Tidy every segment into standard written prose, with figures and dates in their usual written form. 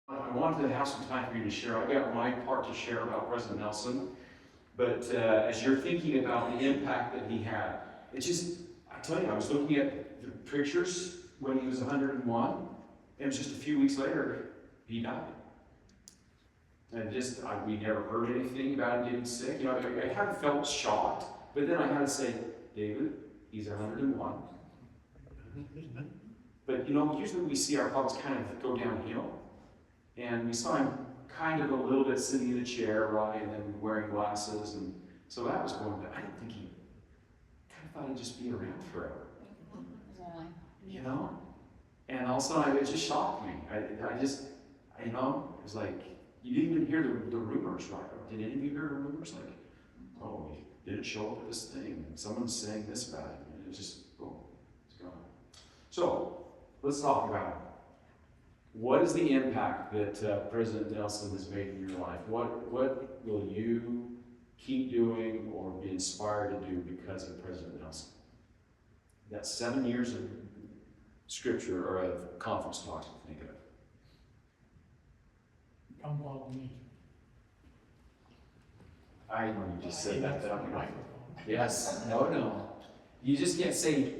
I wanted to have some time for you to share. I got my part to share about President Nelson, but as you're thinking about the impact that he had, it just, I tell you, I was looking at the pictures when he was 101, and it was just a few weeks later, he died. And we never heard anything about him getting sick. I kind of felt shocked, but then I had to say, David, he's 101. But usually we see our fathers kind of go downhill. And we saw him kind of a little bit sitting in a chair, right, and then wearing glasses, and so that was going, but I didn't think he kind of thought he'd just be around forever. And all of a sudden, it just shocked me. It was like, you didn't even hear the rumors, right? Did any of you hear the rumors? Like, oh, he didn't show up at this thing, and someone's saying this about him, and it was just, boom, it's gone. So, let's talk about it. What is the impact that President Nelson has made in your life? What will you keep doing or be inspired to do because of President Nelson? That's 7 years of scripture or of conference talks to think of. Come follow me. I know you just said that. Yes, no. You just can't say,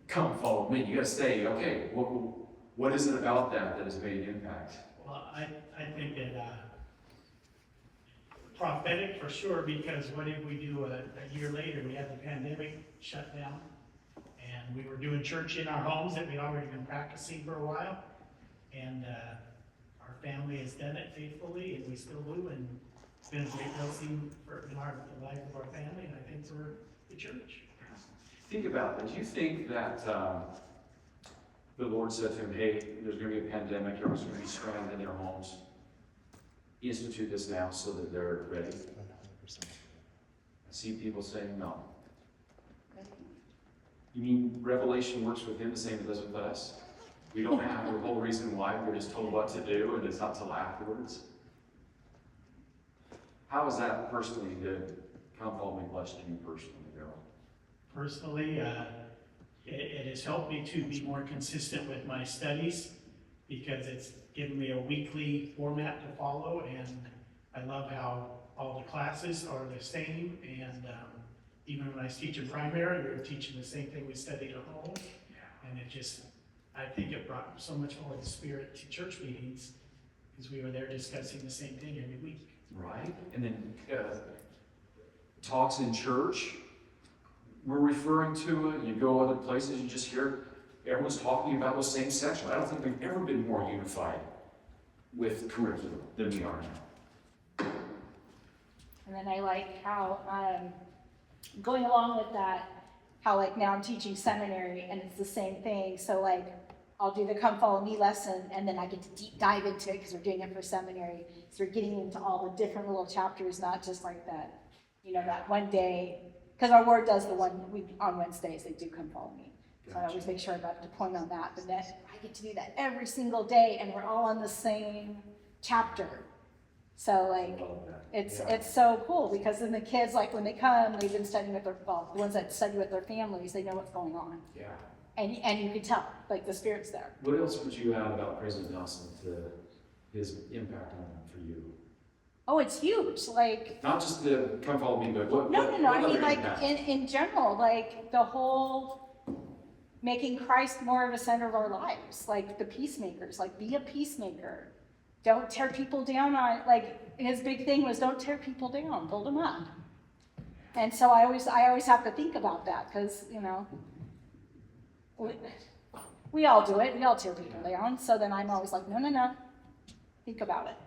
come follow me. You got to say, okay, what is it about that has made an impact? Well, I think that prophetic for sure, because what did we do a year later? We had the pandemic shut down, and we were doing church in our homes that we'd already been practicing for a while, and our family has done it faithfully, and we still do, and it's been a great blessing for the life of our family, and I think for the church. Think about that. Do you think that the Lord said to him, hey, there's going to be a pandemic, everyone's going to be stranded in their homes. Institute this now so that they're ready. 100%. I see people saying no. You mean Revelation works with him the same as it does with us? We don't have the whole reason why, we're just told what to do, and it's not till afterwards. How is that personally good? Come follow me, blessed you personally, Daryl. Personally, it has helped me to be more consistent with my studies because it's given me a weekly format to follow, and I love how all the classes are the same, and even when I was teaching primary, we were teaching the same thing we studied at home, and I think it brought so much more of the spirit to church meetings because we were there discussing the same thing every week. Right, and then talks in church, we're referring to it. You go other places, you just hear everyone's talking about those same sections. I don't think we've ever been more unified with curriculum than we are now. And then I like how, going along with that, how like now I'm teaching seminary and it's the same thing. So like I'll do the come follow me lesson and then I get to deep dive into it because we're doing it for seminary. So we're getting into all the different little chapters, not just like that, that one day. Because our ward does the one on Wednesdays, they do come follow me. So I always make sure I got the point on that. But then I get to do that every single day, and we're all on the same chapter. So like, it's so cool because then the kids, like when they come, they've been studying with the ones that study with their families, they know what's going on. Yeah. And you can tell, like the spirit's there. What else would you add about President Nelson to his impact for you? Oh, it's huge. Like not just the come follow me, but what? No. What I mean, like in general, like the whole making Christ more of a center of our lives. Like the peacemakers. Like be a peacemaker. Don't tear people down. His big thing was don't tear people down, build them up. And so I always have to think about that because we all do it. We all tear people down. So then I'm always like, no. Think about it.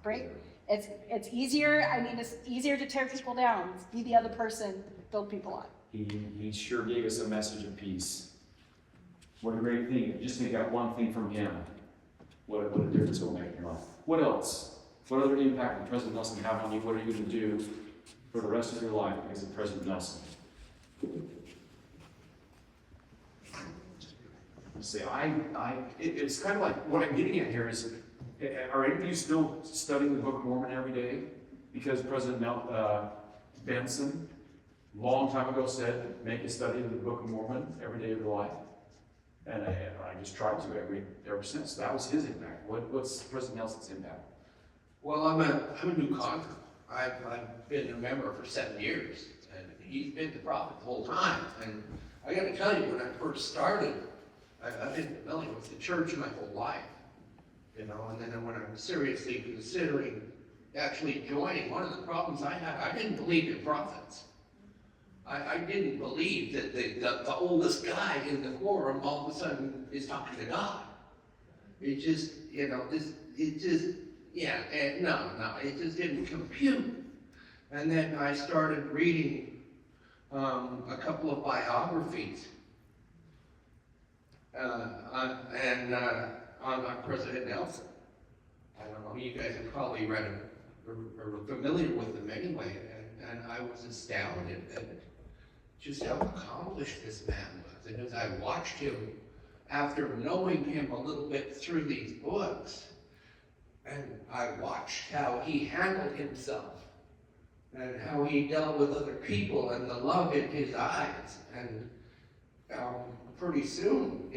Right? It's easier. I mean, it's easier to tear people down. Be the other person, build people up. He sure gave us a message of peace. What a great thing. Just take out one thing from him. What a difference it will make in your life. What else? What other impact did President Nelson have on you? What are you going to do for the rest of your life because of President Nelson? See, it's kind of like what I'm getting at here is, are any of you still studying the Book of Mormon every day? Because President Benson, long time ago, said, make a study of the Book of Mormon every day of your life. And I just tried to ever since. That was his impact. What's President Nelson's impact? Well, I'm a new convert. I've been a member for 7 years, and he's been the prophet the whole time. And I got to tell you, when I first started, I've been familiar with the church my whole life, you know. And then when I'm seriously considering actually joining, one of the problems I had, I didn't believe in prophets. I didn't believe that the oldest guy in the quorum all of a sudden is talking to God. It just, you know, it just didn't compute. And then I started reading a couple of biographies on President Nelson. I don't know, you guys have probably read him or familiar with him anyway, and I was astounded at just how accomplished this man was. And as I watched him, after knowing him a little bit through these books, and I watched how he handled himself, and how he dealt with other people, and the love in his eyes, and pretty soon,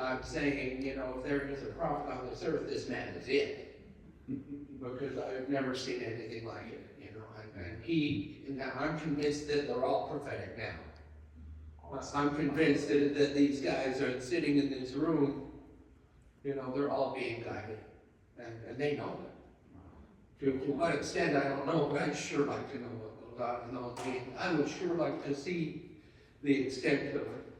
I'm saying, you know, if there is a prophet on this earth, this man is it. Because I've never seen anything like it, you know. And I'm convinced that they're all prophetic now. I'm convinced that these guys are sitting in this room, you know, they're all being guided. And they know it. To what extent, I don't know, but I'd sure like to know what God knows me. I would sure like to see the extent of it.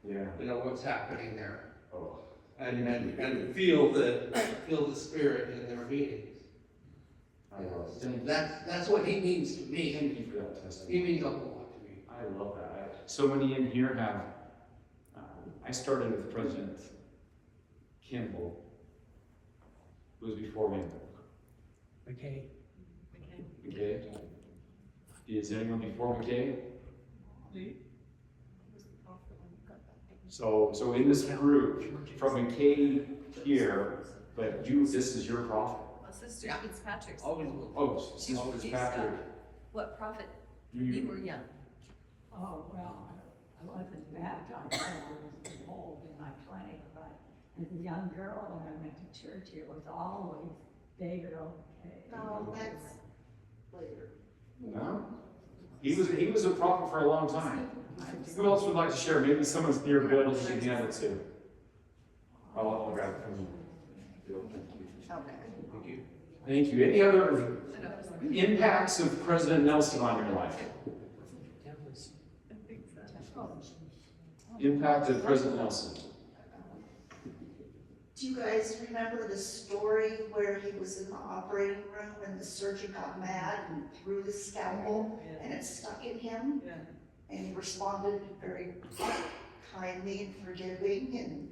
Yeah. You know, what's happening there. Oh. And feel the spirit in their meetings. That's what he means to me. Thank you for that testimony. He means a whole lot to me. I love that. So many in here have, I started with President Kimball, who was before me. Okay. McKay? Is anyone before McKay? So in this group, from McKay here, but this is your prophet. Well, Sister Fitzpatrick's. Always will. Oh, Sister Fitzpatrick. What prophet? You- You were young. Oh, well, I wasn't baptized, I was old in my 20s, but as a young girl, when I went to church, it was always David okay. No, that's later. No? He was a prophet for a long time. Who else would like to share? Maybe someone's near Bill who can hand it to. I'll grab it from you. Bill, thank you. Okay. Thank you. Thank you. Any other impacts of President Nelson on your life? Impact of President Nelson. Do you guys remember the story where he was in the operating room and the surgeon got mad and threw the scalpel and it stuck in him? Yeah. And he responded very kindly and forgiving, and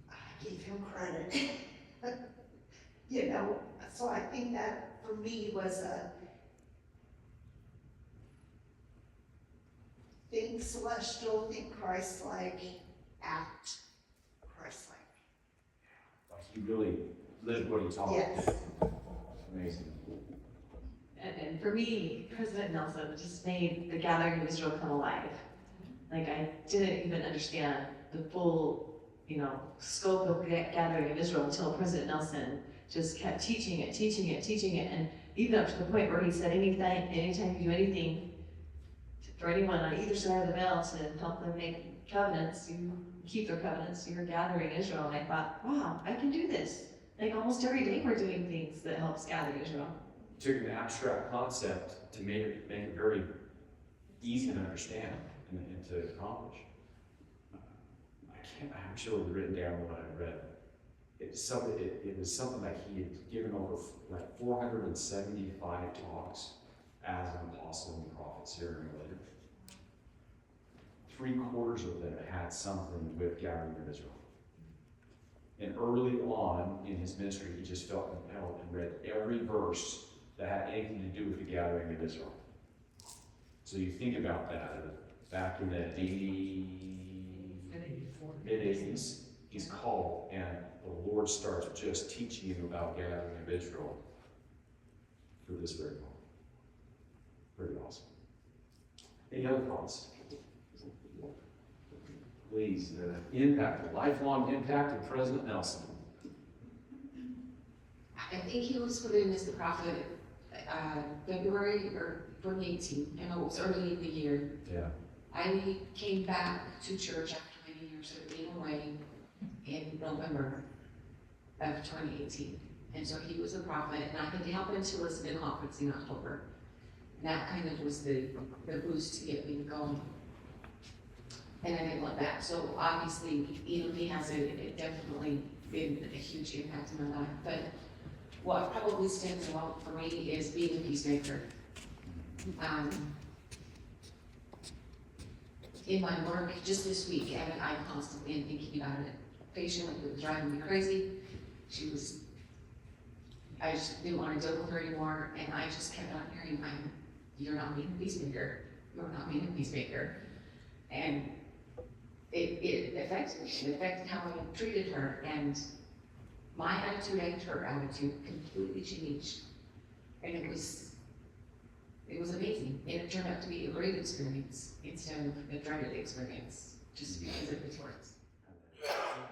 I gave him credit. You know, so I think that for me was a think celestial, think Christ-like, act Christ-like. He really lived what he taught. Yes. Amazing. And for me, President Nelson just made the gathering of Israel come alive. Like, I didn't even understand the full, scope of the gathering of Israel until President Nelson just kept teaching it. And even up to the point where he said anytime you do anything for anyone on either side of the veil to help them make covenants, you keep their covenants, you're gathering Israel. And I thought, wow, I can do this. Like, almost every day we're doing things that helps gather Israel. Took an abstract concept to make it very easy to understand and to accomplish. I actually written down what I read. It was something like he had given over like 475 talks as an apostle and prophet sooner or later. 3/4 of them had something with gathering of Israel. And early on in his ministry, he just felt compelled and read every verse that had anything to do with the gathering of Israel. So you think about that, back in the mid-80s, he's called, and the Lord starts just teaching him about gathering of Israel for this very moment. Pretty awesome. Any other thoughts? please, the impact, the lifelong impact of President Nelson. I think he was put in as the prophet, February or 2018, and it was early in the year. Yeah. I came back to church after many years of being away in November of 2018. And so he was a prophet, and I had happened to listen to conference in October. And that kind of was the boost to get me going. And I didn't look back. So obviously, he has definitely been a huge impact in my life. But what probably stands out for me is being a peacemaker. In my work, just this week, I constantly am thinking about it. A patient that was driving me crazy. I just didn't want to deal with her anymore, and I just kept on hearing, you're not being a peacemaker. You're not being a peacemaker. And it affected me. It affected how I treated her, and my attitude and her attitude completely changed. And it was amazing. And it turned out to be a great experience instead of a dreaded experience, just because of his words.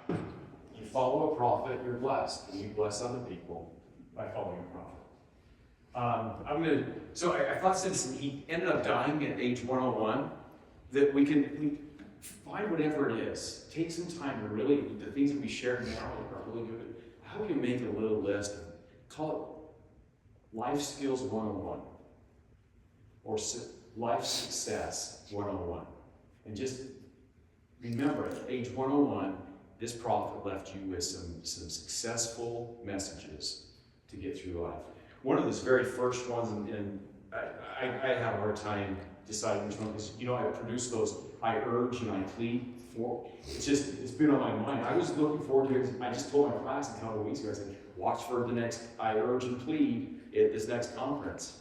You follow a prophet, you're blessed, and you bless other people by following a prophet. So I thought since he ended up dying at age 101, that we find whatever it is, take some time to really, the things that we shared now are really good. How can we make a little list, call it Life Skills 101, or Life Success 101. And just remember, at age 101, this prophet left you with some successful messages to get through life. One of those very first ones, and I have a hard time deciding which one, because I produce those I urge and I plead for. It's been on my mind. I was looking forward to it. I just told my class a couple of weeks ago, I said, watch for the next I urge and plead at this next conference.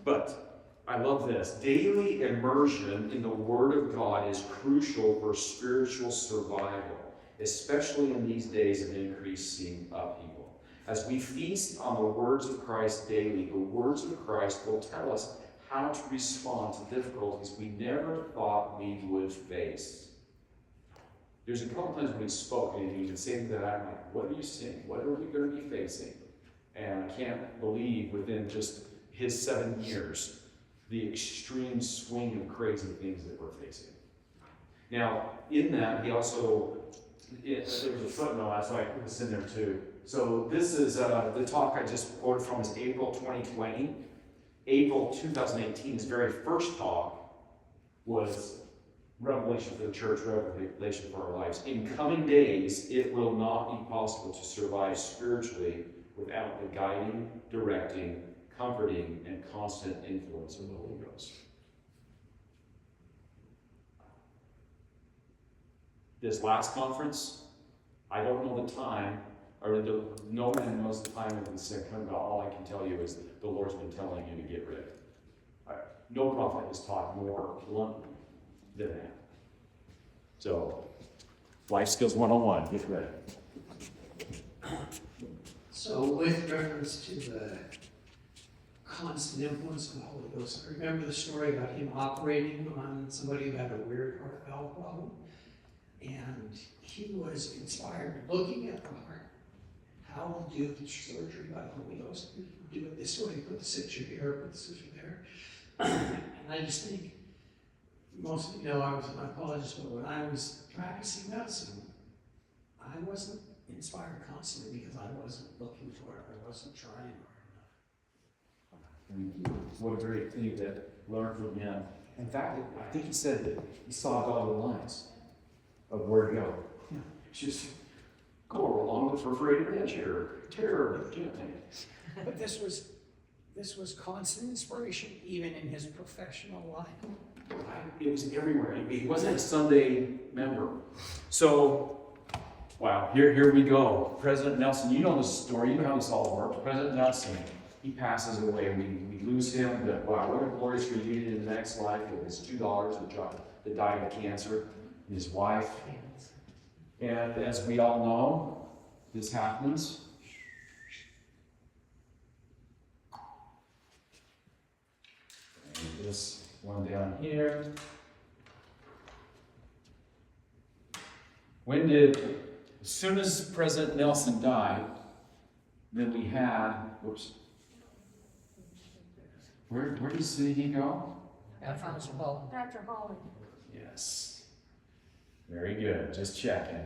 But I love this. Daily immersion in the Word of God is crucial for spiritual survival, especially in these days of increasing upheaval. As we feast on the words of Christ daily, the words of Christ will tell us how to respond to difficulties we never thought we would face. There's a couple times when he spoke, and he would say that, I'm like, what are you saying? What are we going to be facing? And I can't believe within just his 7 years, the extreme swing of crazy things that we're facing. Now, in that, he also, there was a footnote, so I put this in there too. So this is the talk I just quoted from is April 2020. April 2018, his very first talk was Revelation for the Church, Revelation for our lives. In coming days, it will not be possible to survive spiritually without the guiding, directing, comforting, and constant influence of the Holy Ghost. This last conference, I don't know the time, or no one knows the time of this coming about. All I can tell you is the Lord's been telling you to get ready. No prophet has taught more bluntly than that. So, Life Skills 101, get ready. So with reference to the constant influence of the Holy Ghost, I remember the story about him operating on somebody who had a weird heart valve problem. And he was inspired, looking at the heart, how to do the surgery by the Holy Ghost. Do it this way, put the suture here, put the suture there. And I just think, most of you know I was an oncologist, but when I was practicing medicine, I wasn't inspired constantly because I wasn't looking for it, I wasn't trying hard enough. What a great thing to learn from him. In fact, I think he said that he saw dotted lines of where to go. Yeah. Just go along the perforated edge here. Terrible. But this was constant inspiration, even in his professional life. It was everywhere. He wasn't a Sunday member. So, wow, here we go. President Nelson, you know the story. You know how this all works. President Nelson, he passes away. We lose him. But wow, what a glorious reunion in the next life of his two daughters that died of cancer, and his wife. And as we all know, this happens. And this one down here. As soon as President Nelson died, then we had, whoops. Where did he go? After Mr. Ball. After Holly. Yes. Very good, just checking.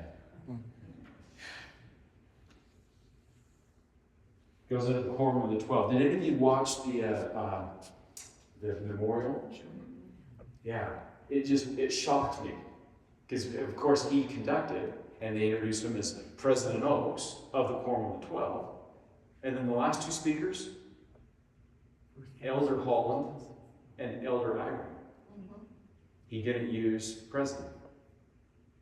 Goes into the quorum of the 12. Did any of you watch the memorial? Yeah, it shocked me. Because of course he conducted, and they introduced him as President Oaks of the Quorum of the 12. And then the last two speakers, Elder Holland and Elder Iron. He didn't use president.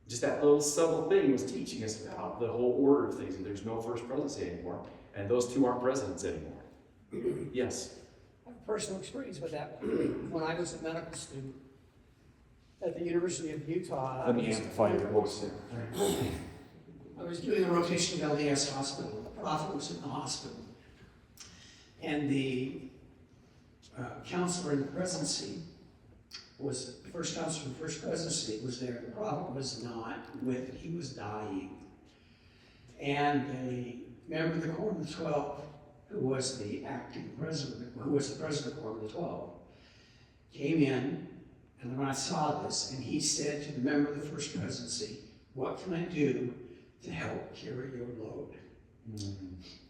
Just that little subtle thing was teaching us about the whole order of things, and there's no first presidency anymore, and those two aren't presidents anymore. Yes? I have personal experience with that. When I was a medical student at the University of Utah, Let me amplify your voice here. I was doing a rotation at LDS hospital. The prophet was in the hospital. And the counselor in the presidency was, the first counselor in the first presidency was there. The prophet was not with it. He was dying. And a member of the Quorum of the 12, who was the acting president, who was the president of the Quorum of the 12, came in, and when I saw this, and he said to the member of the first presidency, "What can I do to help carry your load?"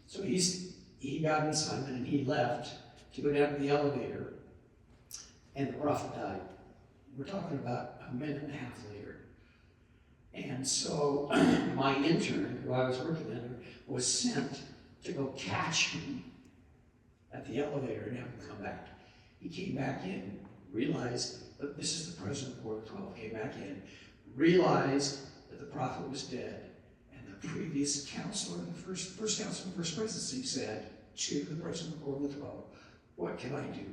So he got an assignment and he left to go down to the elevator, and the prophet died. We're talking about a minute and a half later. And so my intern, who I was working under, was sent to go catch him at the elevator and have him come back. He came back in, realized that this is the president of Board 12, came back in, realized that the prophet was dead, and the previous counselor, the first counselor, the first presidency said to the president of Board 12, "What can I do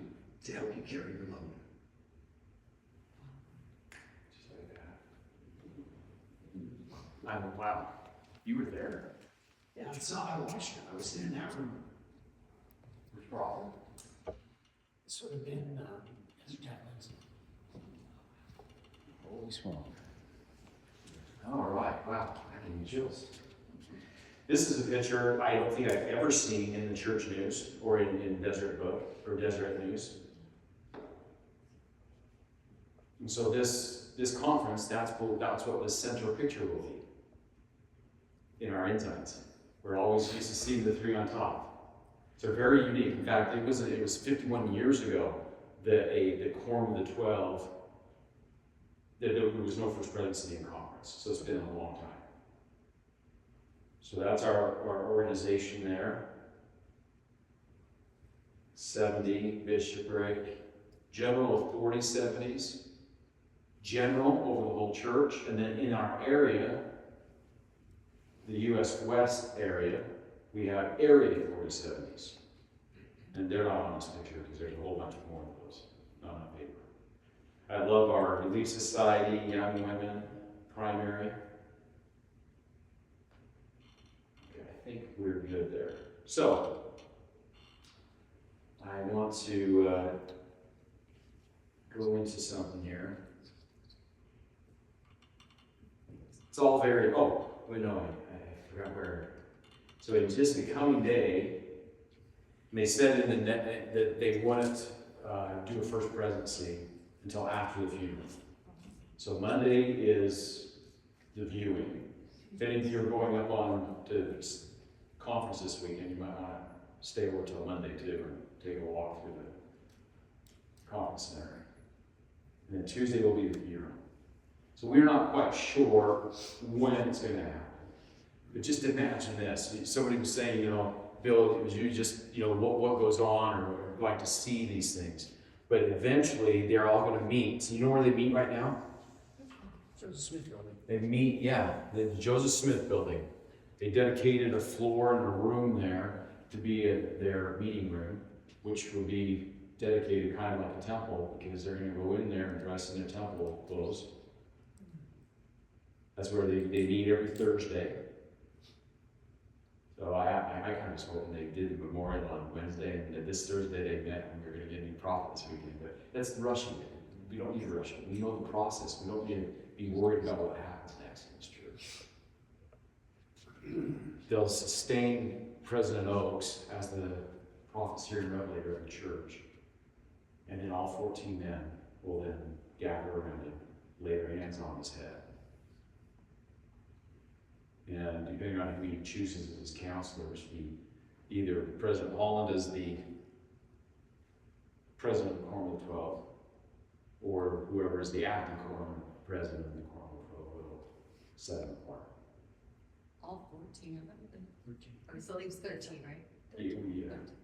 to help you carry your load?" Just like that. Wow. You were there. Yeah, I watched it. I was in that room. Which problem? This would have been, Holy smoke. All right, wow, I can chills. This is a picture I don't think I've ever seen in the church news or in Deseret Book or Deseret News. And so this conference, that's what the central picture will be in our insights. We're always used to seeing the three on top. So very unique. In fact, it was 51 years ago that the Quorum of the 12, that there was no first presidency in conference. So it's been a long time. So that's our organization there. 70 bishopric, general authority 70s, general over the whole church, and then in our area, the U.S. West area, we have area authority 70s. And they're not on this picture because there's a whole bunch more of those, not on paper. I love our Relief Society, Young Women, Primary. Okay, I think we're good there. So, I want to go into something here. It's all very, I forgot where. So in just the coming day, and they said in the net that they wouldn't do a first presidency until after the funeral. So Monday is the viewing. If any of you are going up on to conference this weekend, you might want to stay over till Monday too, and take a walk through the conference center. And then Tuesday will be the funeral. So we're not quite sure when it's going to happen. But just imagine this. Somebody was saying, Bill, it was you just, what goes on, or like to see these things. But eventually, they're all going to meet. So you know where they meet right now? Joseph Smith Building. They meet, the Joseph Smith Building. They dedicated a floor and a room there to be their meeting room, which will be dedicated kind of like a temple, because they're going to go in there and dress in their temple clothes. That's where they meet every Thursday. So I kind of was hoping they did the memorial on Wednesday, and that this Thursday they met, and we were going to get a new prophet this weekend. But that's rushing it. We don't need to rush it. We know the process. We don't need to be worried about what happens next in this church. they'll sustain President Oaks as the prophet, seer, and revelator of the church. And then all 14 men will then gather around him, lay their hands on his head. And depending on who he chooses as his counselors, either President Holland is the president of the Quorum of the 12, or whoever is the acting quorum president of the Quorum of the 12 will set him apart. All 14 of them? 13. Oh, so leaves 13, right?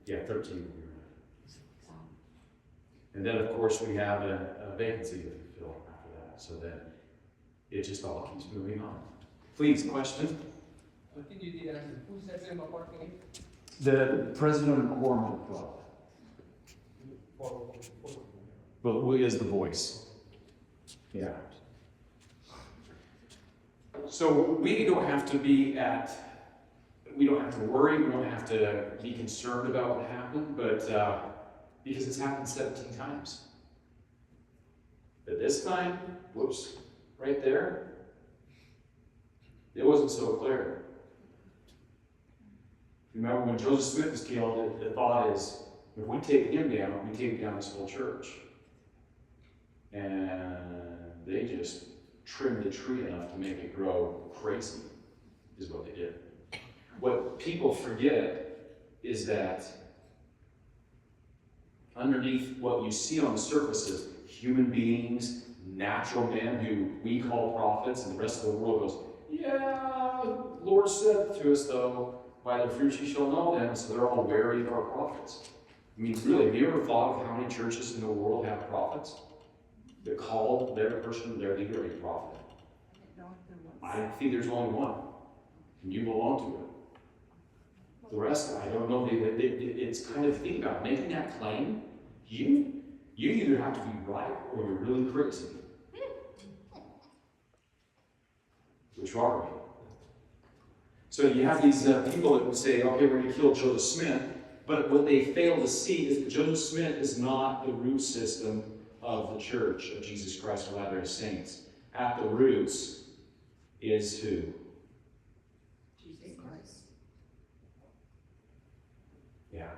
Yeah, 13 will be right. And then, of course, we have a vacancy to fill after that, so that it just all keeps moving on. Please, question? I think you did answer. Who sets him apart again? The president of the Quorum of the 12. But who is the voice? Yeah. So we don't have to we don't have to worry, we don't have to be concerned about what happened, but because it's happened 17 times. But this time, whoops, right there, it wasn't so clear. Remember when Joseph Smith was killed, the thought is, if we take him down, we take down this whole church. And they just trimmed the tree enough to make it grow crazy, is what they did. What people forget is that underneath what you see on the surface is human beings, natural men who we call prophets, and the rest of the world goes, yeah, the Lord said to us, though, by their fruits you shall know them, so they're all wary of our prophets. I mean, really, have you ever thought of how many churches in the world have prophets that call their person, their leader, a prophet? I think there's only one, and you belong to it. The rest, I don't know. It's kind of, think about it, making that claim. You either have to be right or you're really crazy. Which are we? So you have these people that would say, okay, we're going to kill Joseph Smith, but what they fail to see is that Joseph Smith is not the root system of the Church of Jesus Christ of Latter-day Saints. At the roots is who? Jesus Christ. Yeah.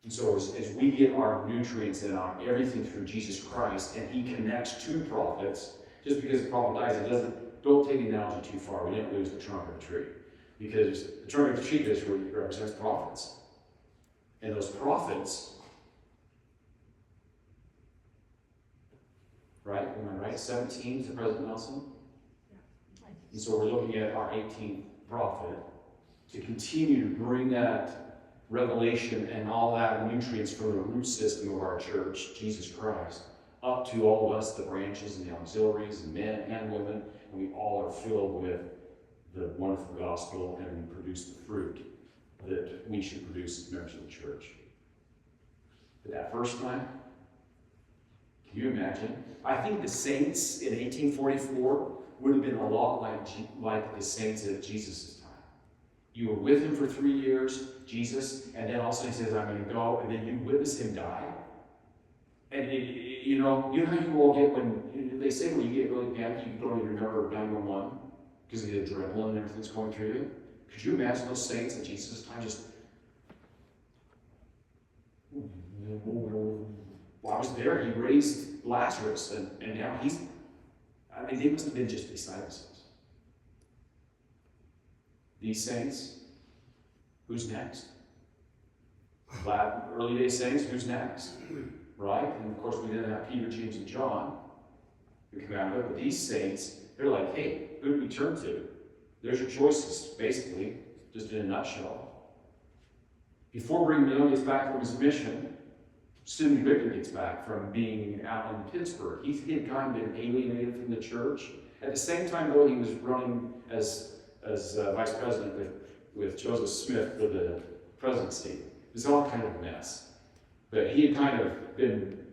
And so as we get our nutrients and our everything through Jesus Christ, and he connects to prophets, just because the prophet dies, it doesn't. Don't take the analogy too far. We didn't lose the trunk of the tree. Because the trunk of the tree just represents prophets. And those prophets, right? Am I right? 17 to President Nelson? And so we're looking at our 18th prophet to continue to bring that revelation and all that nutrients from the root system of our church, Jesus Christ, up to all of us, the branches and the auxiliaries, and men and women, and we all are filled with the wonderful gospel, and we produce the fruit that we should produce as members of the church. But that first time, can you imagine? I think the saints in 1844 would have been a lot like the saints at Jesus' time. You were with him for 3 years, Jesus, and then also he says, I'm going to go, and then you witness him die. And you know how you all get when, they say when you get really panicked, you don't even remember 911 because of the adrenaline and everything that's going through you. Could you imagine those saints at Jesus' time just, well, I was there, he raised Lazarus, and now they must have been just beside themselves. These saints, who's next? Early day saints, who's next? Right? And of course we then have Peter, James, and John who come out of it. But these saints, they're like, hey, who do we turn to? There's your choices, basically, just in a nutshell. Before Brigham Young gets back from his mission, soon Victor gets back from being out in Pittsburgh. He had kind of been alienated from the church. At the same time, though, he was running as vice president with Joseph Smith for the presidency. It was all kind of a mess. But he had kind of been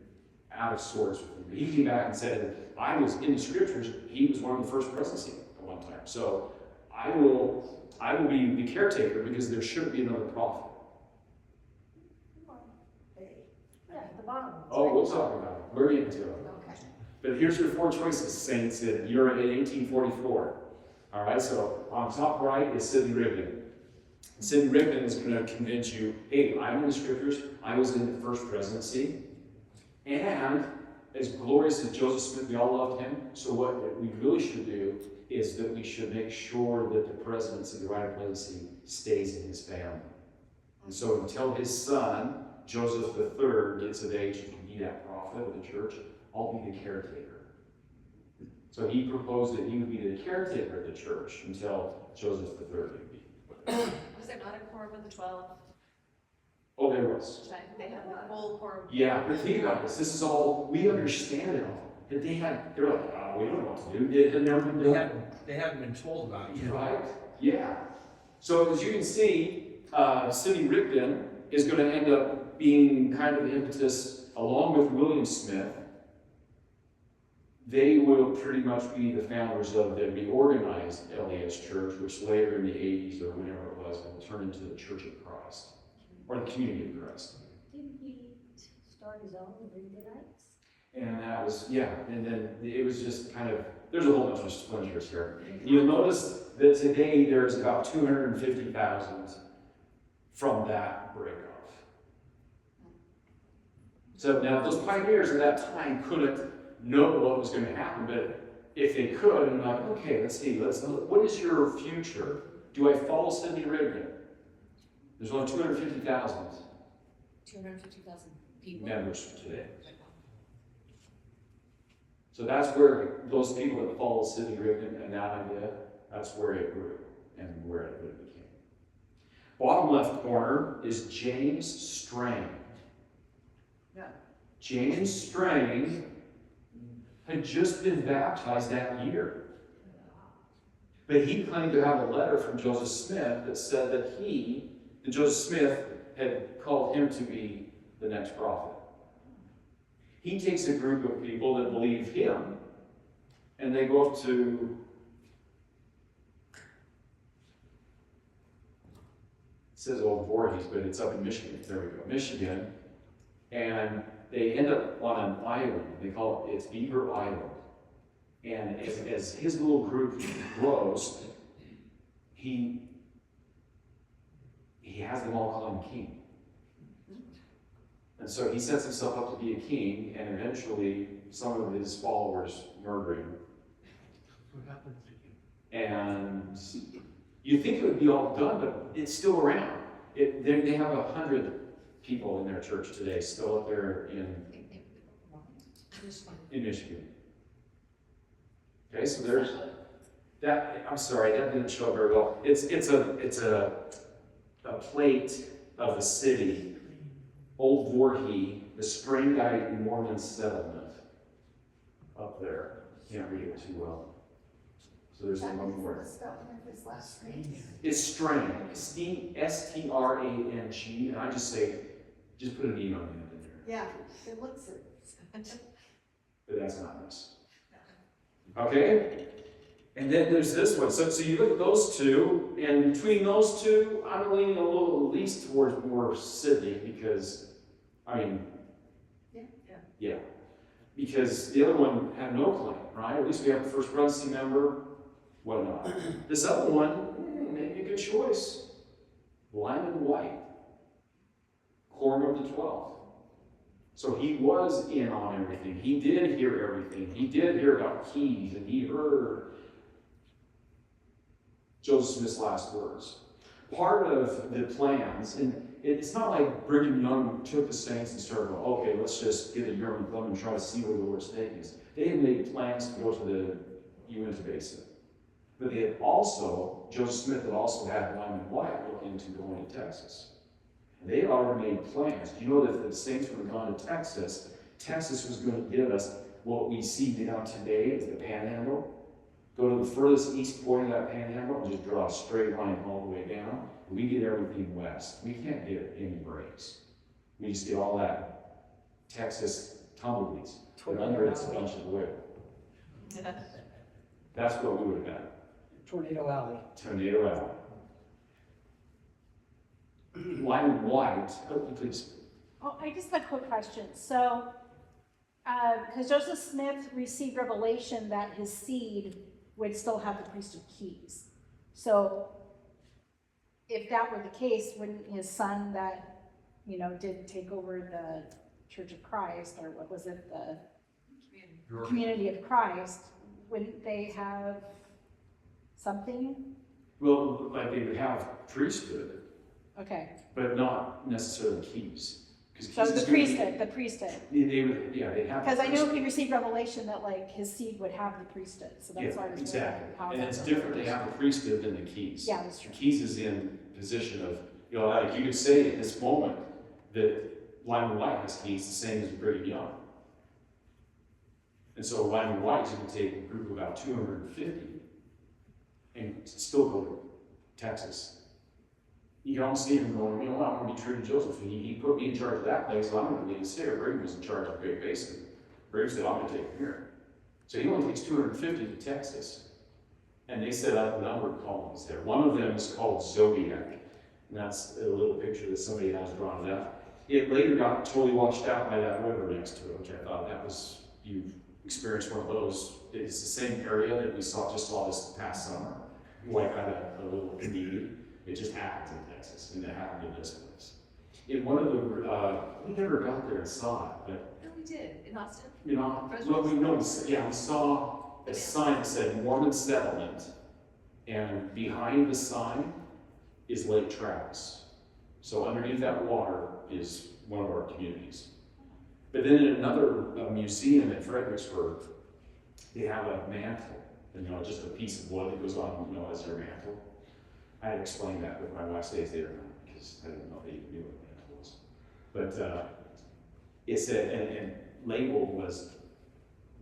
out of sorts with him. He came back and said, I was in the scriptures, he was one of the first presidency at one time. So I will be the caretaker because there shouldn't be another prophet. Yeah, at the bottom. Oh, we'll talk about it. We're into it. Okay. But here's your 4 choices, saints, that you're in 1844. All right, so on top right is Sidney Rigdon. Sidney Rigdon is going to convince you, hey, I'm in the scriptures, I was in the first presidency, and as glorious as Joseph Smith, we all loved him, so what we really should do is that we should make sure that the presidency, the right of presidency, stays in his family. And so until his son, Joseph III, gets of age and can be that prophet of the church, I'll be the caretaker. So he proposed that he would be the caretaker of the church until Joseph III would be. Was there not a quorum of the 12? Oh, there was. They had the full quorum. Yeah, but think about this. This is all, we understand it all. That they're like, oh, we don't know what to do. It had never been done. They haven't been told about it yet. Right? Yeah. So as you can see, Sidney Rigdon is going to end up being kind of the impetus, along with William Smith. They will pretty much be the founders of the reorganized LDS Church, which later in the 80s or whenever it was, will turn into the Church of Christ, or the Community of Christ. Didn't he start his own Reaganites? And that was, yeah, and then it was just kind of, there's a whole bunch of splinters here. You'll notice that today there's about 250,000 from that breakoff. So now those pioneers at that time couldn't know what was going to happen, but if they could, and like, okay, let's see, what is your future? Do I follow Sidney Rigdon? There's only 250,000 250,000 people. members today. So that's where those people that followed Sidney Rigdon and that idea, that's where it grew and where it really became. Bottom left corner is James Strang. Yeah. James Strang had just been baptized that year. But he claimed to have a letter from Joseph Smith that said that Joseph Smith had called him to be the next prophet. He takes a group of people that believe him, and they go up to, it says Old Voorhees, but it's up in Michigan. There we go, Michigan. And they end up on an island. They call it's Beaver Island. And as his little group grows, he has them all call him king. And so he sets himself up to be a king, and eventually some of his followers murder him. What happened to him? And you think it would be all done, but it's still around. They have 100 people in their church today, still up there in Michigan. Okay, so there's that. I'm sorry, that didn't show up very well. It's a plate of the city. Old Voorhees, the Springite Mormon settlement up there. Can't read it too well. So there's one more. His last name. It's Strang. S-T-R-A-N-G. And I just say, just put an E on the end in there. Yeah, it looks it. But that's not this. Okay? And then there's this one. So you look at those two, and between those two, I'm leaning a little at least towards more Sidney because, yeah. Because the other one had no claim, right? At least we have the first presidency member, whatnot. This other one, maybe a good choice. Lyman White, Quorum of the 12. So he was in on everything. He did hear everything. He did hear about keys, and he heard Joseph Smith's last words. Part of the plans, and it's not like Brigham Young took the saints and started going, okay, let's just get a Urim and Thummim and try to see where the Lord's taking us. They had made plans to go to the Uinta Basin. But they had also, Joseph Smith had also had Lyman White look into going to Texas. And they had already made plans. Do you know that if the saints would have gone to Texas, Texas was going to give us what we see down today as the Panhandle? Go to the furthest east point of that Panhandle and just draw a straight line all the way down. And we get everything west. We can't get any breaks. We just get all that Texas tumbleweeds. But under it's a bunch of oil. That's what we would have done. Tornado Alley. Tornado Alley. Lyman White, please. Oh, I just have a quick question. So, because Joseph Smith received revelation that his seed would still have the priesthood keys. So if that were the case, wouldn't his son that, you know, did take over the Church of Christ, or what was it, the Community of Christ, wouldn't they have something? Well, like they would have priesthood, Okay, but not necessarily keys. 'Cause so keys the is gonna be- priesthood. They would, yeah, they'd have. Because I know priesthood. he received revelation that like his seed would have the priesthood, so that's why I Yeah, was exactly. wondering how. And that it's would different, work. they have the priesthood than the keys. Yeah, that's The true. keys is in position of, you know, like you could say at this moment that Lyman White has keys the same as Brigham Young. And so Lyman White is going to take a group of about 250 and still go to Texas. You can almost see him going, you know, I'm going to be true to Joseph. And he put me in charge of that place, so I'm going to be there. Brigham was in charge of Great Basin. Brigham said, I'm going to take him here. So he only takes 250 to Texas. And they set up a number of colonies there. One of them is called Zodiac. And that's a little picture that somebody has drawn it up. It later got totally washed out by that river next to it, which I thought that was, you've experienced one of those. It's the same area that we just saw this past summer. Like a little need. It just happened in Texas, and it happened in this place. In one of the, we never got there and saw it, but No, we did, in Austin. you know, well, we know, yeah, we saw a sign that said Mormon settlement, and behind the sign is Lake Travis. So underneath that water is one of our communities. But then in another museum in Fredericksburg, they have a mantle, and, you know, just a piece of wood that goes on, you know, as your mantle. I had explained that with my wife stays there because I didn't know they even knew what a mantle was. But it said, and labeled was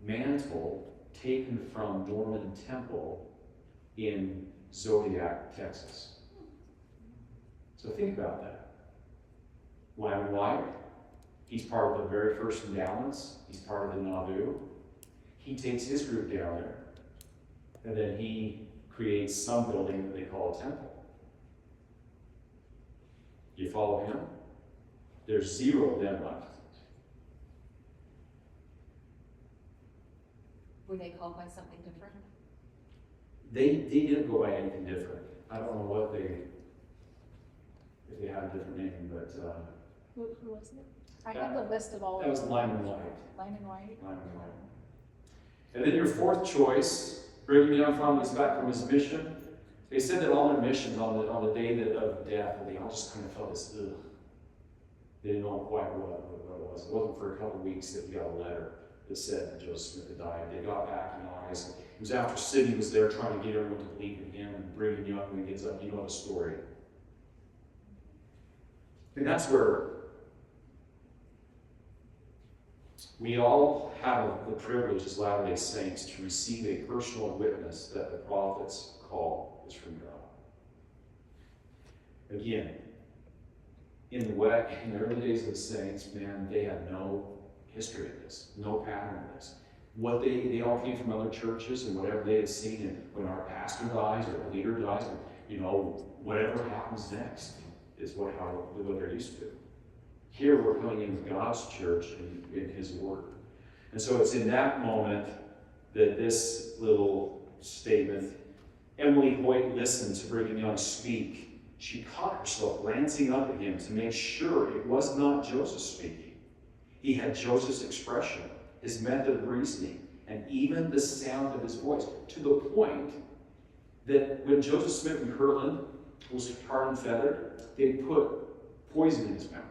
mantle taken from Mormon temple in Zodiac, Texas. So think about that. Lyman White, he's part of the very first endowments. He's part of the Nauvoo. He takes his group down there, and then he creates some building that they call a temple. You follow him? There's 0 of them left. Were they called by something different? They didn't go by anything different. I don't know what if they had a different name, but Who was it? I have the list of all of that was them. Lyman White. Lyman White. Lyman White. And then your fourth choice, Brigham Young finally gets back from his mission. They said that all their missions on the day of death, they all just kind of felt this, ugh. They didn't know quite what it was. It wasn't for a couple of weeks that we got a letter that said that Joseph Smith had died. They got back in August. It was after Sidney was there trying to get everyone to believe in him, and Brigham Young, when he gets up, you know the story. And that's where we all have the privilege as Latter-day Saints to receive a personal witness that the prophet's call is from God. Again, in the early days of the saints, man, they had no history of this, no pattern of this. What they all came from other churches, and whatever they had seen, and when our pastor dies or a leader dies, or, you know, whatever happens next is what they're used to. Here we're coming into God's church in His Word. And so it's in that moment that this little statement, Emily Hoyt listened to Brigham Young speak. She caught herself glancing up at him to make sure it was not Joseph speaking. He had Joseph's expression, his method of reasoning, and even the sound of his voice, to the point that when Joseph Smith and Kirtland was tarred and feathered, they put poison in his mouth.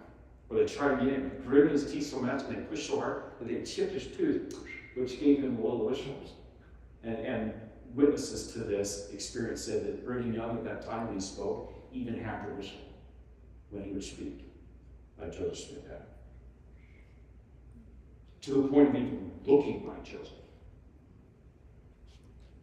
Or they tried to get him, gritted his teeth so much, and they pushed so hard that they chipped his tooth, which gave him little whistles. And witnesses to this experience said that Brigham Young at that time when he spoke, even had to whistle when he would speak, like Joseph Smith had. To the point of even looking like Joseph.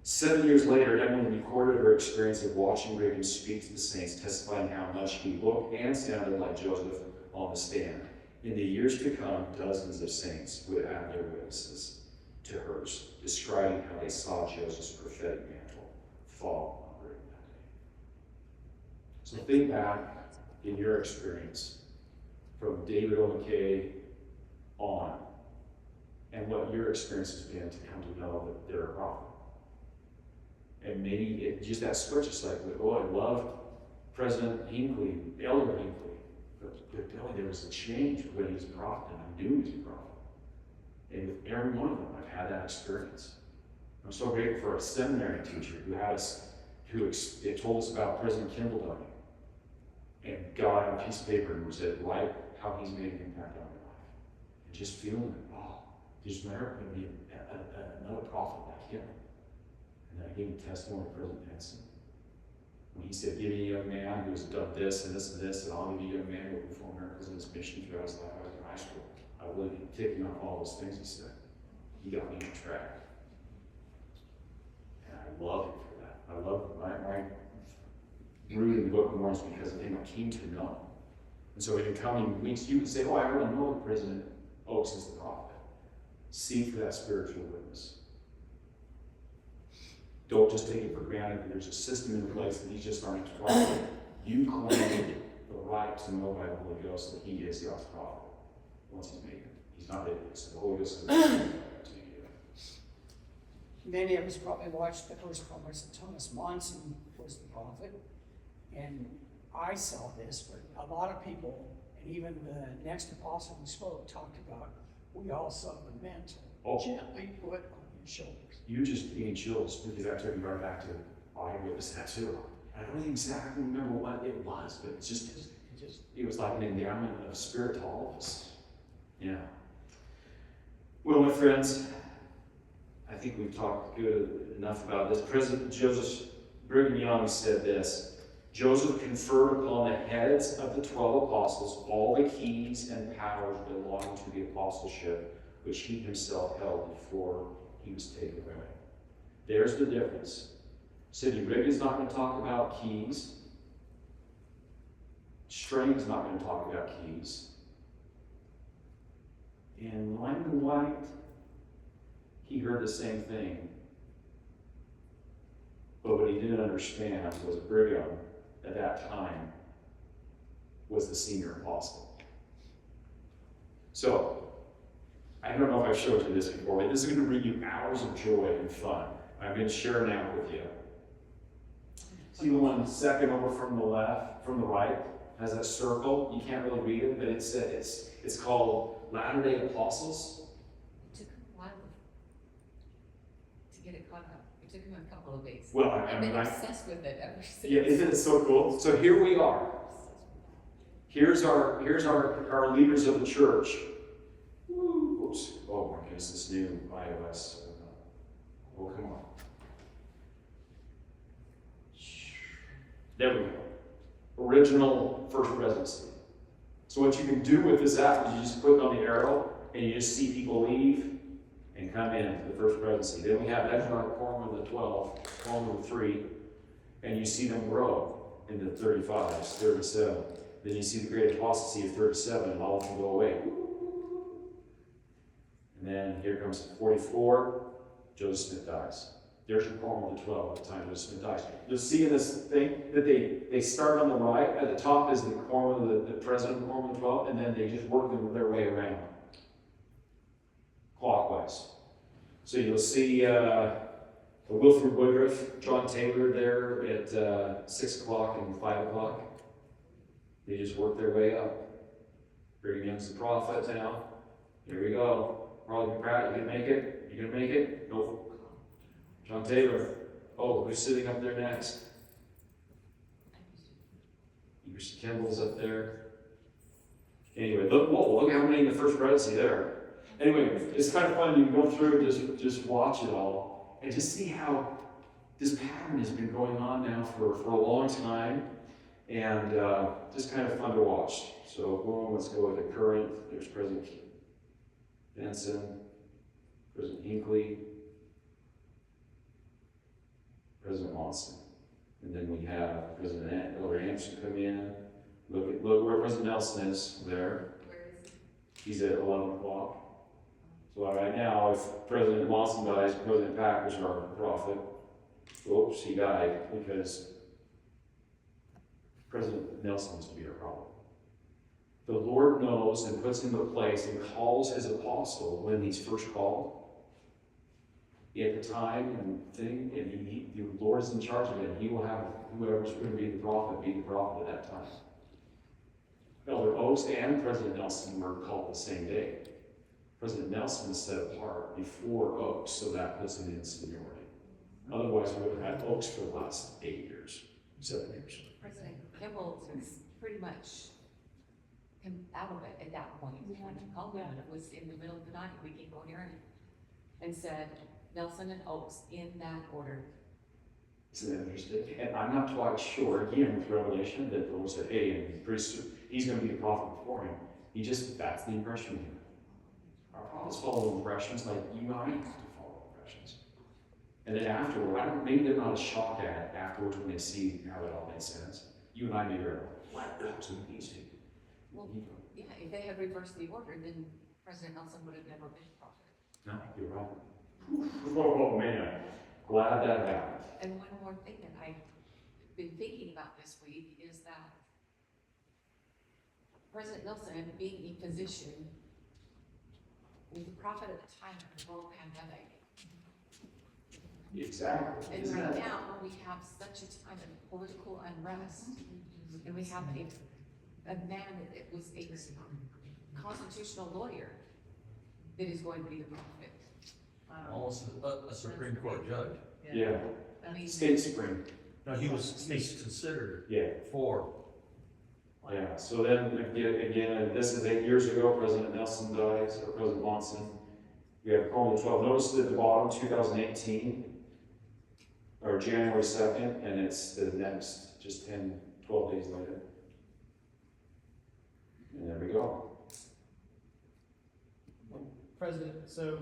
7 years later, Emily recorded her experience of watching Brigham speak to the saints, testifying how much he looked and sounded like Joseph on the stand. In the years to come, dozens of saints would add their witnesses to hers, describing how they saw Joseph's prophetic mantle fall on Brigham that day. So think back in your experience from David O. McKay on, and what your experience has been to come to know that they're a prophet. maybe just that switch, it's like, oh, I love President Hinckley, Elder Hinckley, but boy, there was a change when he was a prophet, and I knew he was a prophet. And with every one of them, I've had that experience. I'm so grateful for a seminary teacher who had us, it told us about President Kimball dying, and got out a piece of paper and said, like, how he's made an impact on your life. And just feeling it, oh, there's never going to be another prophet like him. And then I gave him testimony of President Henson. When he said, give me a young man who has done this and this and this, and I'll give you a young man who will perform miracles in his mission throughout his life. I was in high school. I was taking on all those things he said. He got me on track. And I love him for that. I love my root in the Book of Mormon because of him I came to know. And so in coming weeks, you can say, oh, I really know the President Oaks is the prophet. Seek for that spiritual witness. Don't just take it for granted that there's a system in place that he's just not exploiting. You claim the right to know by the Holy Ghost that he is God's prophet once he's made it. He's not it. It's the Holy Ghost. Many of us probably watched the first promise that Thomas Monson was the prophet, and I saw this, but a lot of people, and even the next apostle who spoke, talked about, we all saw the mantle gently put on his shoulders. You just gained chills because that took me right back to eyewitness tattoo. I don't exactly remember what it was, but it was like an endowment of spirit to all of us. Yeah. Well, my friends, I think we've talked good enough about this. President Joseph Brigham Young said this: Joseph conferred upon the heads of the 12 apostles all the keys and powers belonging to the apostleship, which he himself held before he was taken away. There's the difference. Sidney Rigg is not going to talk about keys. Strang's not going to talk about keys. And Lyman White, he heard the same thing. But what he didn't understand was Brigham, at that time, was the senior apostle. So, I don't know if I've showed you this before, but this is going to bring you hours of joy and fun. I'm going to share it now with you. See the one second over from the left, from the right, has that circle. You can't really read it, but it's called Latter-day Apostles. It took him a while to get it caught up. It took him a couple of days. Well, I've been obsessed with it ever since. Yeah, isn't it so cool? So here we are. Here's our leaders of the church. Oops. Oh my goodness, this new iOS. Oh, come on. There we go. Original First Presidency. So what you can do with this app is you just click on the arrow and you just see people leave and come in to the First Presidency. Then we have that's our quorum of the 12, quorum of the 3, and you see them grow into 35s, 37. Then you see the great apostasy of 37, and all of them go away. And then here comes 44, Joseph Smith dies. There's your quorum of the 12 at the time Joseph Smith dies. You'll see in this thing that they start on the right. At the top is the quorum of the president of the quorum of the 12, and then they just work their way around clockwise. So you'll see Wilford Woodruff, John Taylor there at 6 o'clock and 5 o'clock. They just work their way up. Brigham Young's the prophet now. Here we go. Ronald Pratt, you gonna make it? You gonna make it? Nope. John Taylor. Oh, who's sitting up there next? Emerson Kimball's up there. Anyway, look how many in the First Presidency there. Anyway, it's kind of fun. You can go through and just watch it all and just see how this pattern has been going on now for a long time, and just kind of fun to watch. So, boom, let's go with the current. There's President Benson, President Hinckley, President Monson. And then we have President Elder Anderson come in. Look where President Nelson is there. Where is he? He's at 11 o'clock. So right now, if President Monson dies, President Pack is our prophet. Oops, he died because President Nelson wants to be our prophet. The Lord knows and puts him in place and calls his apostle when he's first called. at the time and thing, and the Lord's in charge of it, and he will have whoever's going to be the prophet at that time. Elder Oaks and President Nelson were called the same day. President Nelson was set apart before Oaks, so that puts him in seniority. Otherwise, we would have had Oaks for the last 8 years, 7 years. President Kimball was pretty much him out of it at that point. When he called him, and it was in the middle of the night, we came on here and said Nelson and Oaks in that order. Isn't that interesting? And I'm not quite sure, again, with Revelation, that the Lord said, hey, and pretty soon, he's going to be the prophet before him. That's the impression we have. Our prophets follow impressions like you and I have to follow impressions. And then afterward, maybe they're not as shocked at it afterwards when they see how it all makes sense. You and I maybe are like, what? That's amazing. Well, yeah, if they had reversed the order, then President Nelson would have never been prophet. No, you're right. Oh, man. Glad that happened. And one more thing that I've been thinking about this week is that President Nelson, being a physician, was a prophet at the time of the world pandemic. Exactly. And right now, we have such a time of political unrest, and we have a man that was a constitutional lawyer that is going to be the prophet. Almost a Supreme Court judge. Yeah. I mean, State Supreme. No, he's considered Yeah. for. Yeah, so then again, this is 8 years ago, President Nelson dies, or President Monson. We have Columbia 12. Notice at the bottom, 2018, or January 2nd, and it's the next, just 10, 12 days later. And there we go. President, so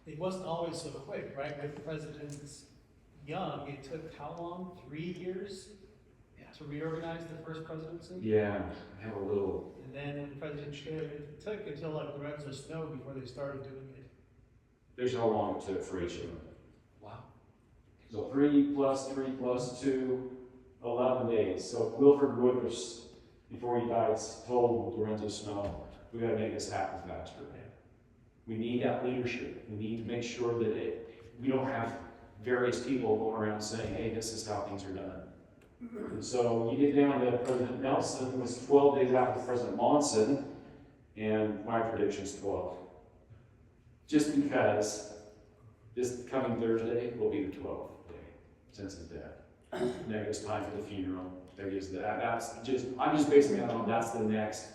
it wasn't always so quick, right? With President Young, it took how long? 3 years to reorganize the first presidency? Yeah, I have a little. And then when President Schmidt, it took until like Lorenzo Snow before they started doing it. There's how long it took for each of them. Wow. So 3 plus 3 plus 2, 11 days. So Wilford Woodruff, before he died, told Lorenzo Snow, we gotta make this happen faster. We need that leadership. We need to make sure that we don't have various people going around saying, hey, this is how things are done. And so you get down to President Nelson, who was 12 days after President Monson, and my prediction is 12. Just because this coming Thursday will be the 12th day since his death. And that gives time for the funeral. That gives I'm just basing that on that's the next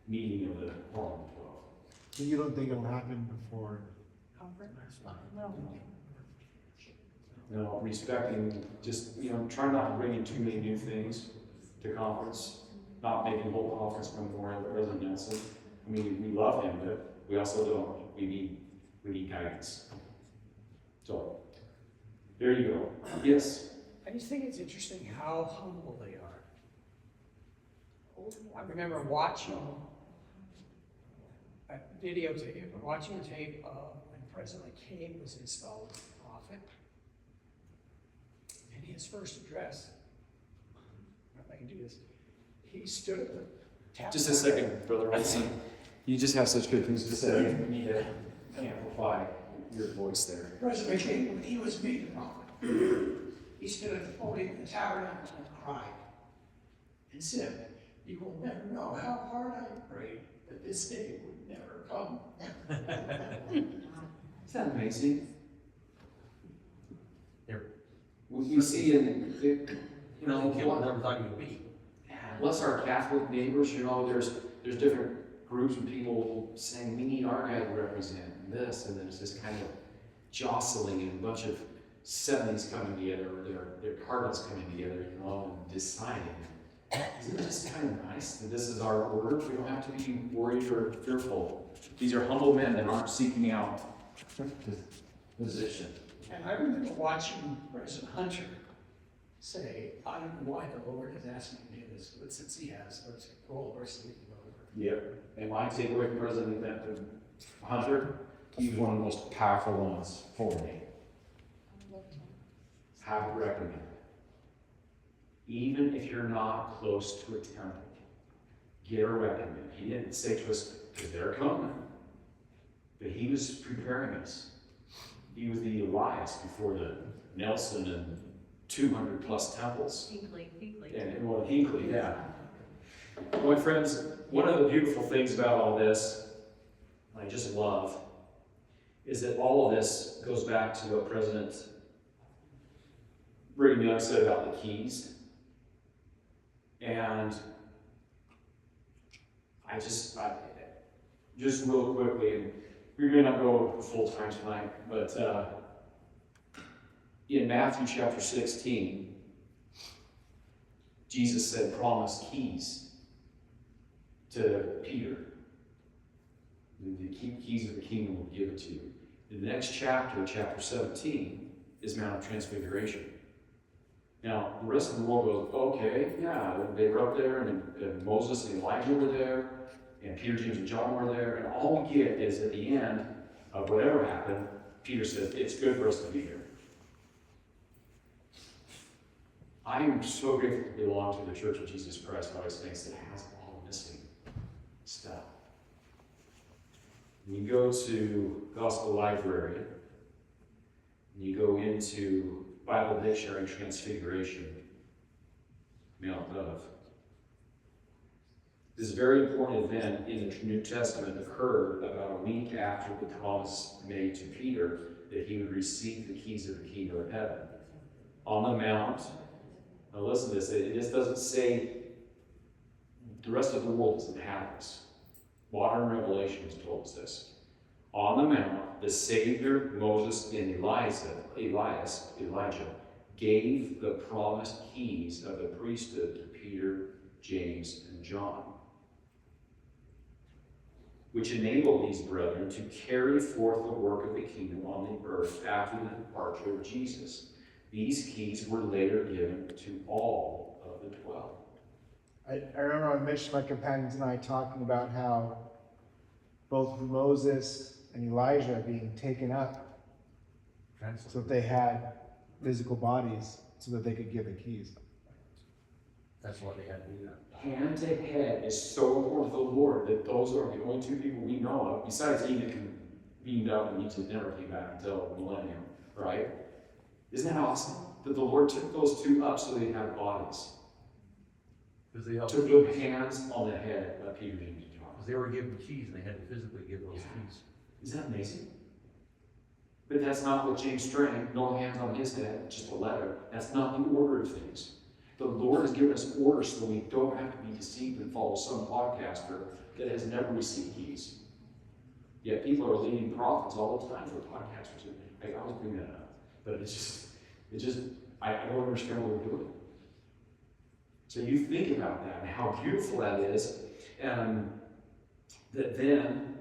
meeting of the Quorum of 12. So you don't think it'll happen before? No, respecting, just, trying not to bring in too many new things to conference, not making the whole conference memorial to President Nelson. I mean, we love him, but we also don't. We need guidance. So, there you go. Yes? I just think it's interesting how humble they are. I remember watching a watching a tape of when President King was installed as prophet. In his first address, if I can do this, he stood at the tap. Just a second, Brother Olson. You just have such good things to say. You need to amplify your voice there. President King, when he was made a prophet, he stood at the podium in the tabernacle and cried and said, "You will never know how hard I prayed that this day would never come." Isn't that amazing? Here. We see Kimball never thought he would be. bless our Catholic neighbors, there's different groups and people saying, we need our guy to represent this, and there's this kind of jostling and a bunch of 70s coming together, or their cardinals coming together, and deciding. Isn't it just kind of nice that this is our order? We don't have to be worried or fearful. These are humble men that aren't seeking out position. And I remember watching President Hunter say, "I don't know why the Lord has asked me to do this, but since he has, let's roll our sleeves over." Yep. And my takeaway from President Hunter, he's one of the most powerful ones for me. Have it recommended. Even if you're not close to a temple, get a recommend. He didn't say to us, because they're coming. But he was preparing us. He was the Elias before the Nelson and 200 plus temples. Hinkley. And well, Hinckley, yeah. My friends, one of the beautiful things about all this, I just love, is that all of this goes back to what President Brigham Young said about the keys. And just real quickly, and we may not go full time tonight, but in Matthew chapter 16, Jesus said, promised keys to Peter. The keys of the kingdom will give it to you. The next chapter, chapter 17, is Mount of Transfiguration. Now, the rest of the world goes, okay, yeah, they were up there, and Moses and Elijah were there, and Peter, James, and John were there, and all we get is at the end of whatever happened, Peter says, it's good for us to be here. I am so grateful to belong to the Church of Jesus Christ by His saints that has all the missing stuff. When you go to Gospel Library, and you go into Bible Dictionary Transfiguration, Mount of. This very important event in the New Testament occurred about a week after the promise made to Peter that he would receive the keys of the kingdom of heaven. On the mount, now listen to this, it just doesn't say, the rest of the world doesn't have this. Modern revelation has told us this. On the mount, the Savior, Moses, and Elijah, gave the promised keys of the priesthood to Peter, James, and John, which enabled these brethren to carry forth the work of the kingdom on the earth after the departure of Jesus. These keys were later given to all of the 12. I remember I mentioned my companions and I talking about how both Moses and Elijah being taken up so that they had physical bodies so that they could give the keys. That's what they had to do. Hand to head is so important to the Lord that those are the only two people we know of, besides Enoch who beamed up and he never came back until the millennium, right? Isn't that awesome? That the Lord took those two up so they had bodies. Because they helped. To put hands on the head of Peter, James, and John. Because they were given keys and they had to physically give those keys. Isn't that amazing? But that's not what James Strang, no hands on his head, just a letter. That's not the order of things. The Lord has given us orders so we don't have to be deceived and follow some podcaster that has never received keys. Yet people are leading prophets all the time for podcasters. I always bring that up. But I don't understand what we're doing. So you think about that and how beautiful that is. That then,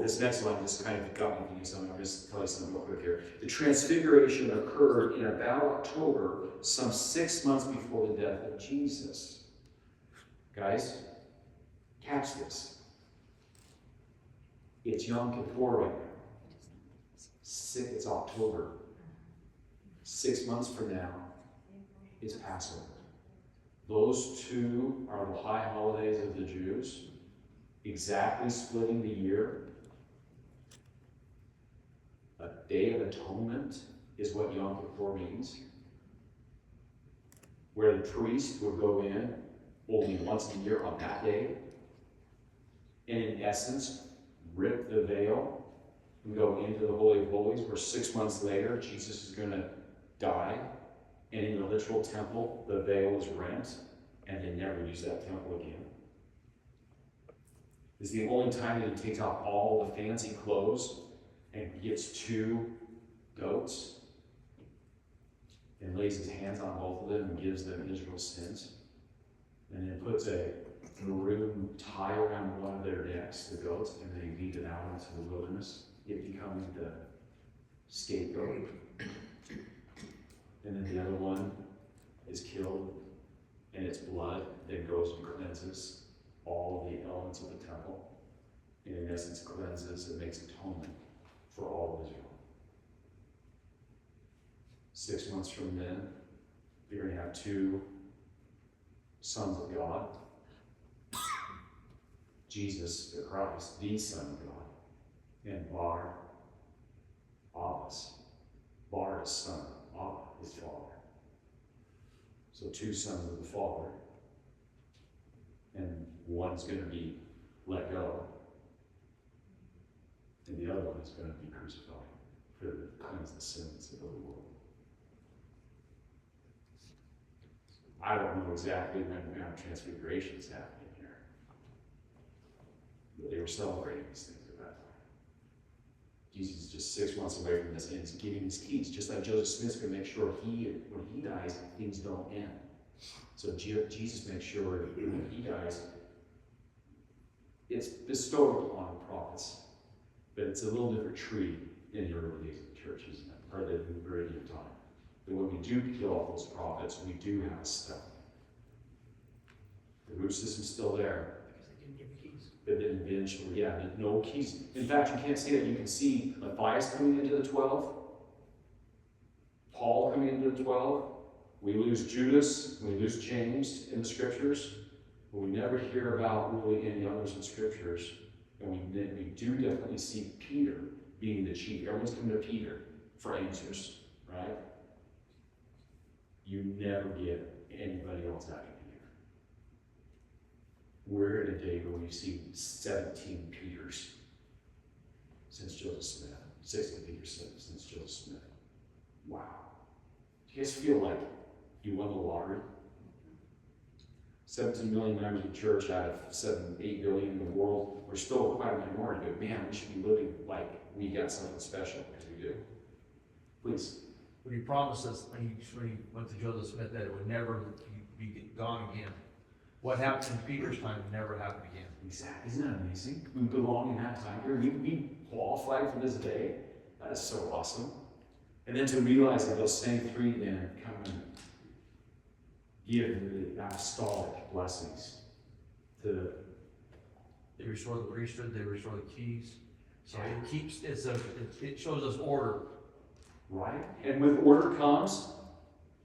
this next one just kind of got me thinking something. I'll just tell you something real quick here. The Transfiguration occurred in about October, some 6 months before the death of Jesus. Guys, catch this. It's Yom Kippur right now. It's October. 6 months from now is Passover. Those two are the high holidays of the Jews, exactly splitting the year. A Day of Atonement is what Yom Kippur means, where the priest would go in only once a year on that day, and in essence, rip the veil and go into the Holy of Holies, where 6 months later, Jesus is going to die, and in the literal temple, the veil is rent, and they never use that temple again. It's the only time that he takes off all the fancy clothes and gets 2 goats and lays his hands on both of them and gives them Israel's sins. And then puts a maroon tie around one of their necks, the goats, and they lead it out into the wilderness, it becoming the scapegoat. And then the other one is killed, and its blood then goes and cleanses all of the elements of the temple. And in essence, cleanses and makes atonement for all of Israel. 6 months from then, you're going to have 2 sons of God. Jesus the Christ, the Son of God, and Bar Abba's. Bar is son, Abba is father. So two sons of the father, and one's going to be let go, and the other one is going to be crucified for the cleanse the sins of the world. I don't know exactly when the Mount Transfiguration is happening here, but they were celebrating these things at that time. Jesus is just 6 months away from this, and he's giving his keys, just like Joseph Smith's going to make sure when he dies, things don't end. So Jesus makes sure that when he dies, it's bestowed upon the prophets, but it's a little different tree in the early days of the church, isn't it? Or the Meridian time. But when we do kill off those prophets, we do have a step. The root system's still there. Because they didn't give the keys. But then eventually, yeah, no keys. In fact, you can't see that. You can see Matthias coming into the 12, Paul coming into the 12. We lose Judas, we lose James in the scriptures, but we never hear about really any others in scriptures. And we do definitely see Peter being the chief. Everyone's coming to Peter for answers, right? You never get anybody else after Peter. We're in a day where we've seen 17 Peters since Joseph Smith. 16 Peters since Joseph Smith. Wow. Do you guys feel like you won the lottery? 17 million members of the church out of 8 billion in the world. We're still quite a minority, but man, we should be living like we got something special, because we do. Please. When he promised us, when he went to Joseph Smith, that it would never be gone again. What happened in Peter's time would never happen again. Exactly. Isn't that amazing? We belong in that time period. We qualify for this day. That is so awesome. And then to realize that those same three then come and give the apostolic blessings to. They restore the priesthood, they restore the keys. So it keeps, it shows us order. Right? And with order comes,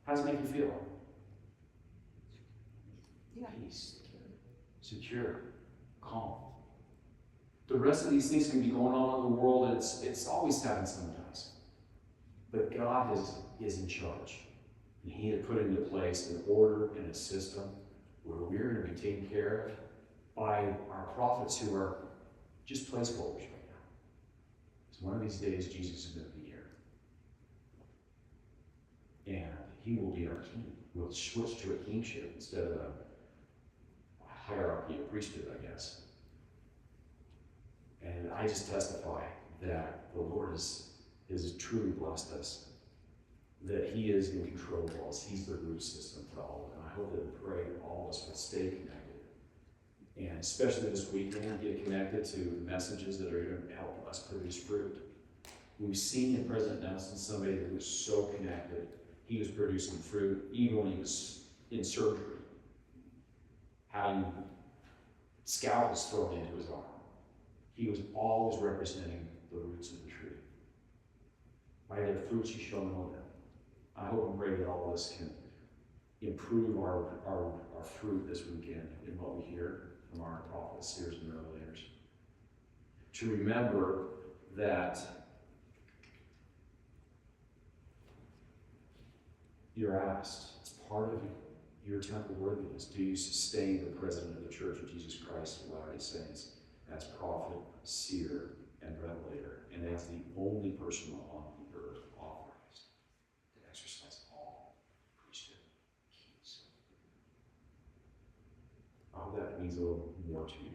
how does it make you feel? Peace, secure, calm. The rest of these things can be going on in the world, and it's always happened sometimes. But God is in charge. And he had put into place an order and a system where we're going to be taken care of by our prophets who are just placeholders right now. So one of these days, Jesus is going to be here. And he will be our king. We'll switch to a kingship instead of a hierarchy of priesthood, I guess. And I just testify that the Lord has truly blessed us, that he is in control of all this. He's the root system to all of it. And I hope that and pray that all of us will stay connected. And especially this weekend, get connected to the messages that are going to help us produce fruit. We've seen in President Nelson somebody who was so connected. He was producing fruit even when he was in surgery, having scalpels thrown into his arm. He was always representing the roots of the tree. By their fruits you shall know them. I hope and pray that all of us can improve our fruit this weekend in what we hear from our prophets, seers, and revelators. To remember that you're asked, it's part of your temple worthiness. Do you sustain the president of the Church of Jesus Christ of Latter-day Saints as prophet, seer, and revelator, and as the only person on the earth authorized to exercise all priesthood keys? I hope that means a little more to you.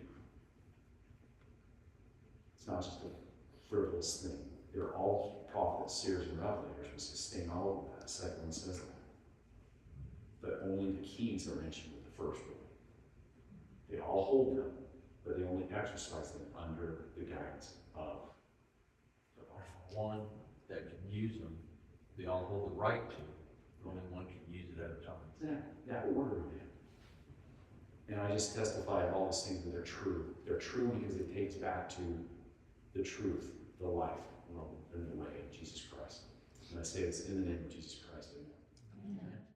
It's not just a frivolous thing. They're all prophets, seers, and revelators. We sustain all of that. The second one says that. But only the keys are mentioned with the first one. They all hold them, but they only exercise them under the guidance of the One that can use them, they all hold the right to, but only one can use it at a time. that order of them. And I just testify of all these things that they're true. They're true because it takes back to the truth, the life, and the way of Jesus Christ. And I say this in the name of Jesus Christ. Amen.